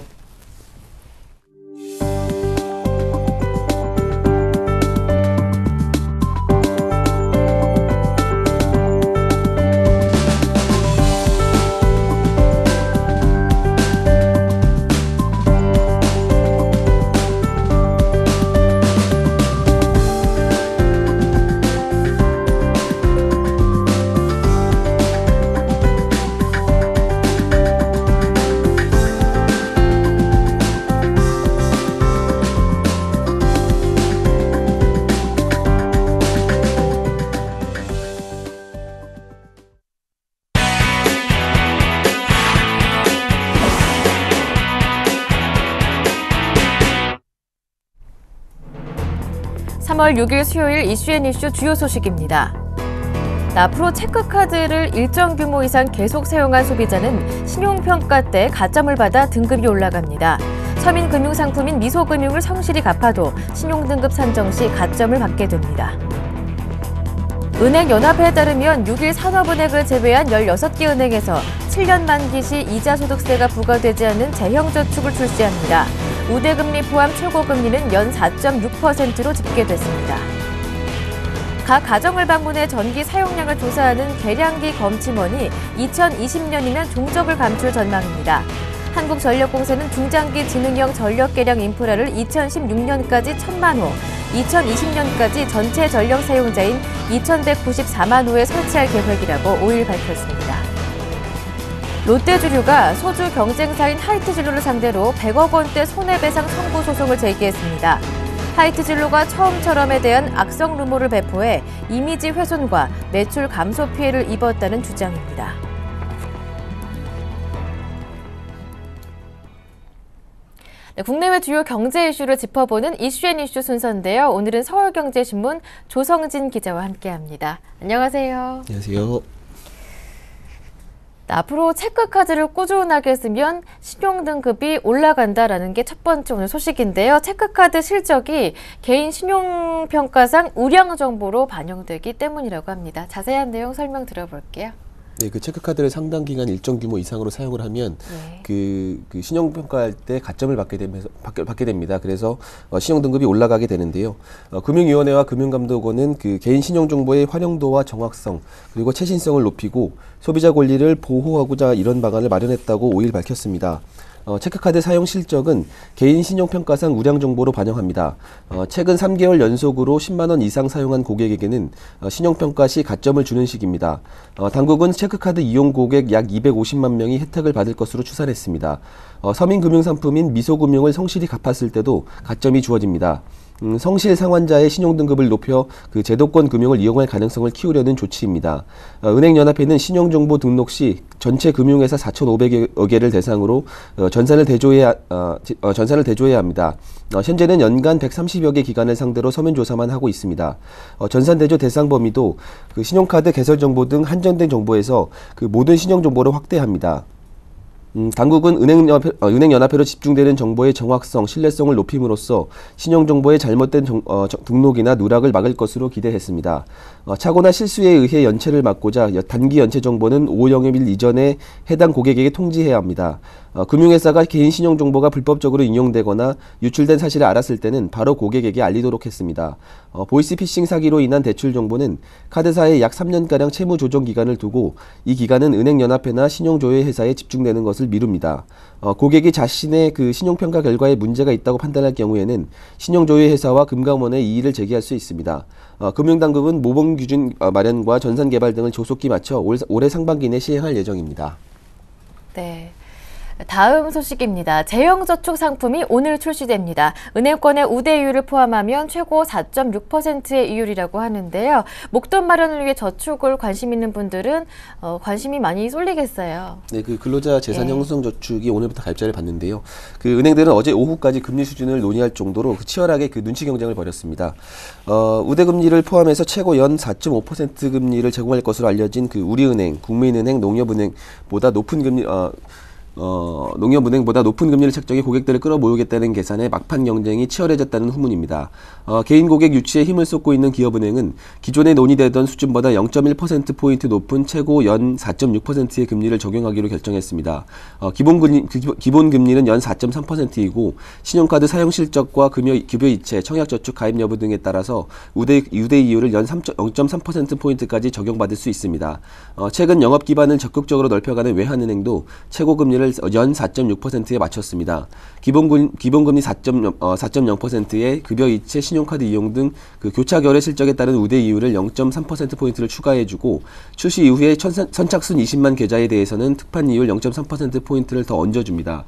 S1: (3월 6일) 수요일 이슈앤이슈 주요 소식입니다. 앞으로 체크카드를 일정 규모 이상 계속 사용한 소비자는 신용평가 때 가점을 받아 등급이 올라갑니다. 서민금융상품인 미소금융을 성실히 갚아도 신용등급 산정 시 가점을 받게 됩니다. 은행연합회에 따르면 6일 산업은행을 제외한 16개 은행에서 7년 만기 시 이자 소득세가 부과되지 않는 재형저축을 출시합니다. 우대금리 포함 최고금리는 연 4.6%로 집계됐습니다. 각 가정을 방문해 전기 사용량을 조사하는 계량기 검침원이 2020년이면 종적을 감출 전망입니다. 한국전력공사는 중장기 지능형 전력 계량 인프라를 2016년까지 1,000만 호, 2020년까지 전체 전력 사용자인 2,194만 호에 설치할 계획이라고 5일 밝혔습니다. 롯데주류가 소주 경쟁사인 하이트진로를 상대로 100억 원대 손해배상 청구 소송을 제기했습니다. 하이트 진로가 처음처럼에 대한 악성 루머를 배포해 이미지 훼손과 매출 감소 피해를 입었다는 주장입니다. 네, 국내외 주요 경제 이슈를 짚어보는 이슈앤이슈 순서인데요. 오늘은 서울경제신문 조성진 기자와 함께합니다. 안녕하세요.
S5: 안녕하세요.
S1: 앞으로 체크카드를 꾸준하게 쓰면 신용등급이 올라간다라는 게 첫 번째 오늘 소식인데요. 체크카드 실적이 개인 신용평가상 우량 정보로 반영되기 때문이라고 합니다. 자세한 내용 설명 들어볼게요.
S5: 네, 그 체크카드를 상당 기간 일정 규모 이상으로 사용을 하면 그 신용평가할 때 가점을 받게 됩니다. 그래서 신용등급이 올라가게 되는데요. 금융위원회와 금융감독원은 그 개인 신용정보의 활용도와 정확성 그리고 최신성을 높이고 소비자 권리를 보호하고자 이런 방안을 마련했다고 5일 밝혔습니다. 체크카드 사용 실적은 개인 신용평가상 우량 정보로 반영합니다. 최근 3개월 연속으로 10만 원 이상 사용한 고객에게는 신용평가 시 가점을 주는 식입니다. 당국은 체크카드 이용 고객 약 250만 명이 혜택을 받을 것으로 추산했습니다. 서민금융상품인 미소금융을 성실히 갚았을 때도 가점이 주어집니다. 성실 상환자의 신용등급을 높여 그 제도권 금융을 이용할 가능성을 키우려는 조치입니다. 은행연합회는 신용정보 등록 시 전체 금융회사 4,500여 개를 대상으로 전산을 대조해야 합니다. 현재는 연간 130여 개 기관을 상대로 서면조사만 하고 있습니다. 전산대조 대상 범위도 그 신용카드 개설 정보 등 한정된 정보에서 그 모든 신용정보를 확대합니다. 당국은 은행연합회로 집중되는 정보의 정확성, 신뢰성을 높임으로써 신용정보의 잘못된 등록이나 누락을 막을 것으로 기대했습니다. 착오나 실수에 의해 연체를 막고자 단기 연체 정보는 5영업일 이전에 해당 고객에게 통지해야 합니다. 금융회사가 개인 신용정보가 불법적으로 인용되거나 유출된 사실을 알았을 때는 바로 고객에게 알리도록 했습니다. 보이스피싱 사기로 인한 대출 정보는 카드사에 약 3년가량 채무 조정 기간을 두고 이 기간은 은행연합회나 신용조회 회사에 집중되는 것을 미룹니다. 고객이 자신의 그 신용평가 결과에 문제가 있다고 판단할 경우에는 신용조회 회사와 금감원에 이의를 제기할 수 있습니다. 금융당국은 모범 기준 마련과 전산 개발 등을 조속히 마쳐 올해 상반기 내 시행할 예정입니다.
S1: 네. 다음 소식입니다. 재형저축 상품이 오늘 출시됩니다. 은행권의 우대이율을 포함하면 최고 4.6%의 이율이라고 하는데요. 목돈 마련을 위해 저축을 관심 있는 분들은 관심이 많이 쏠리겠어요.
S5: 네, 그 근로자 재산 형성 저축이 오늘부터 가입자를 받는데요. 그 은행들은 어제 오후까지 금리 수준을 논의할 정도로 치열하게 그 눈치 경쟁을 벌였습니다. 우대 금리를 포함해서 최고 연 4.5% 금리를 제공할 것으로 알려진 그 우리은행, 국민은행, 농협은행보다 높은 금리 농협은행보다 높은 금리를 책정해 고객들을 끌어모으겠다는 계산에 막판 경쟁이 치열해졌다는 후문입니다. 개인 고객 유치에 힘을 쏟고 있는 기업은행은 기존에 논의되던 수준보다 0.1%포인트 높은 최고 연 4.6%의 금리를 적용하기로 결정했습니다. 기본 금리는 연 4.3%이고 신용카드 사용 실적과 급여 이체, 청약저축 가입 여부 등에 따라서 우대 이율을 연 0.3%포인트까지 적용받을 수 있습니다. 최근 영업 기반을 적극적으로 넓혀가는 외환은행도 최고 금리를 연 4.6%에 맞췄습니다. 기본금리 4.0%에 급여 이체, 신용카드 이용 등 그 교차 거래 실적에 따른 우대 이율을 0.3%포인트를 추가해주고 출시 이후에 선착순 20만 계좌에 대해서는 특판 이율 0.3%포인트를 더 얹어줍니다.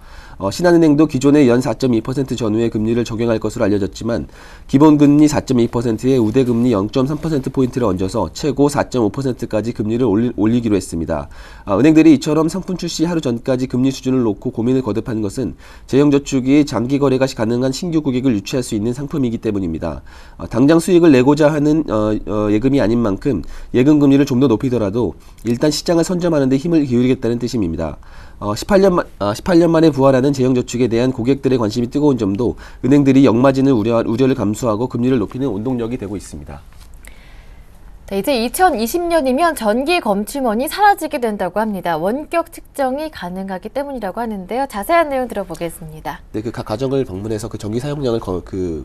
S5: 신한은행도 기존의 연 4.2% 전후의 금리를 적용할 것으로 알려졌지만 기본금리 4.2%에 우대금리 0.3%포인트를 얹어서 최고 4.5%까지 금리를 올리기로 했습니다. 은행들이 이처럼 상품 출시 하루 전까지 금리 수준을 놓고 고민을 거듭한 것은 재형저축이 장기 거래가 가능한 신규 고객을 유치할 수 있는 상품이기 때문입니다. 당장 수익을 내고자 하는 예금이 아닌 만큼 예금 금리를 좀 더 높이더라도 일단 시장을 선점하는 데 힘을 기울이겠다는 뜻입니다. 18년 만에 부활하는 재형저축에 대한 고객들의 관심이 뜨거운 점도 은행들이 역마진을 우려를 감수하고 금리를 높이는 원동력이 되고 있습니다.
S1: 네, 이제 2020년이면 전기 검침원이 사라지게 된다고 합니다. 원격 측정이 가능하기 때문이라고 하는데요. 자세한 내용 들어보겠습니다.
S5: 네, 그 각 가정을 방문해서 그 전기 사용량을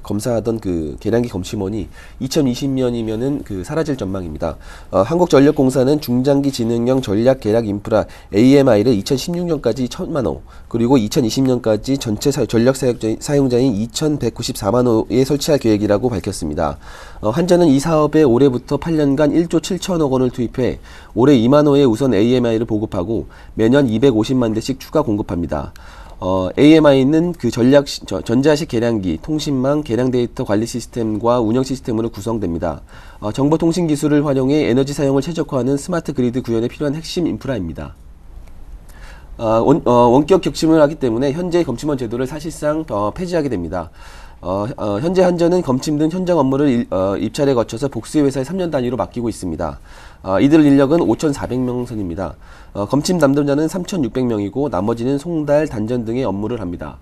S5: 검사하던 그 계량기 검침원이 2020년이면은 그 사라질 전망입니다. 한국전력공사는 중장기 지능형 전략 계량 인프라 AMI를 2016년까지 1,000만 호, 그리고 2020년까지 전체 전력 사용자인 2,194만 호에 설치할 계획이라고 밝혔습니다. 한전은 이 사업에 올해부터 8년간 1조 7천억 원을 투입해 올해 2만 호의 우선 AMI를 보급하고 매년 250만 대씩 추가 공급합니다. AMI는 그 전자식 계량기, 통신망, 계량 데이터 관리 시스템과 운영 시스템으로 구성됩니다. 정보통신 기술을 활용해 에너지 사용을 최적화하는 스마트 그리드 구현에 필요한 핵심 인프라입니다. 원격 격침을 하기 때문에 현재 검침원 제도를 사실상 폐지하게 됩니다. 현재 한전은 검침 등 현장 업무를 입찰에 거쳐서 복수의 회사에 3년 단위로 맡기고 있습니다. 이들 인력은 5,400명 선입니다. 검침 담당자는 3,600명이고 나머지는 송달, 단전 등의 업무를 합니다.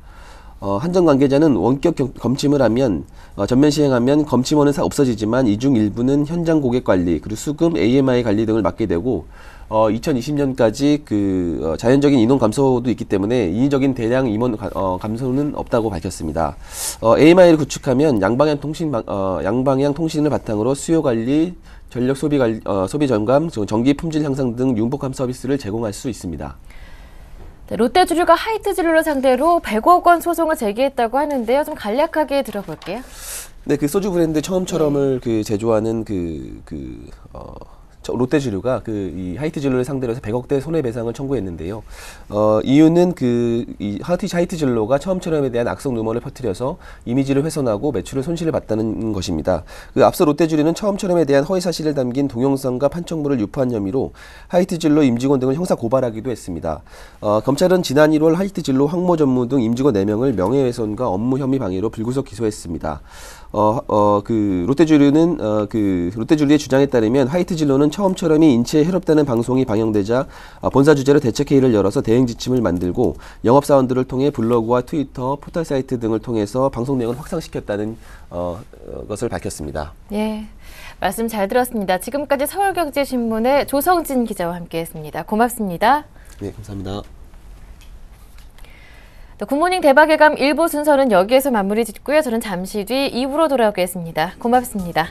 S5: 한전 관계자는 원격 검침을 하면 전면 시행하면 검침원은 없어지지만 이 중 일부는 현장 고객 관리, 그리고 수금, AMI 관리 등을 맡게 되고 2020년까지 자연적인 인원 감소도 있기 때문에 인위적인 대량 임원 감소는 없다고 밝혔습니다. AMI를 구축하면 양방향 통신을 바탕으로 수요 관리, 전력 소비 점감, 전기 품질 향상 등 융복합 서비스를 제공할 수 있습니다.
S1: 네, 롯데주류가 하이트진로를 상대로 100억 원 소송을 제기했다고 하는데요. 좀 간략하게 들어볼게요.
S5: 네, 그 소주 브랜드 처음처럼을 제조하는 롯데주류가 이 하이트진로를 상대로 해서 100억대 손해배상을 청구했는데요. 이유는 이 하이트진로가 처음처럼에 대한 악성 루머를 퍼뜨려서 이미지를 훼손하고 매출을 손실을 봤다는 것입니다. 앞서 롯데주류는 처음처럼에 대한 허위 사실을 담긴 동영상과 판촉물을 유포한 혐의로 하이트진로 임직원 등을 형사 고발하기도 했습니다. 검찰은 지난 1월 하이트진로 항모 전무 등 임직원 4명을 명예훼손과 업무 혐의 방해로 불구속 기소했습니다. 롯데주류의 주장에 따르면 하이트진로는 처음처럼이 인체에 해롭다는 방송이 방영되자 본사 주재로 대책회의를 열어서 대응 지침을 만들고 영업사원들을 통해 블로그와 트위터, 포털 사이트 등을 통해서 방송 내용을 확산시켰다는 것을 밝혔습니다.
S1: 예, 말씀 잘 들었습니다. 지금까지 서울경제신문의 조성진 기자와 함께했습니다. 고맙습니다.
S5: 네, 감사합니다.
S1: 굿모닝 대박예감 1부 순서는 여기에서 마무리 짓고요. 저는 잠시 뒤 2부로 돌아오겠습니다. 고맙습니다.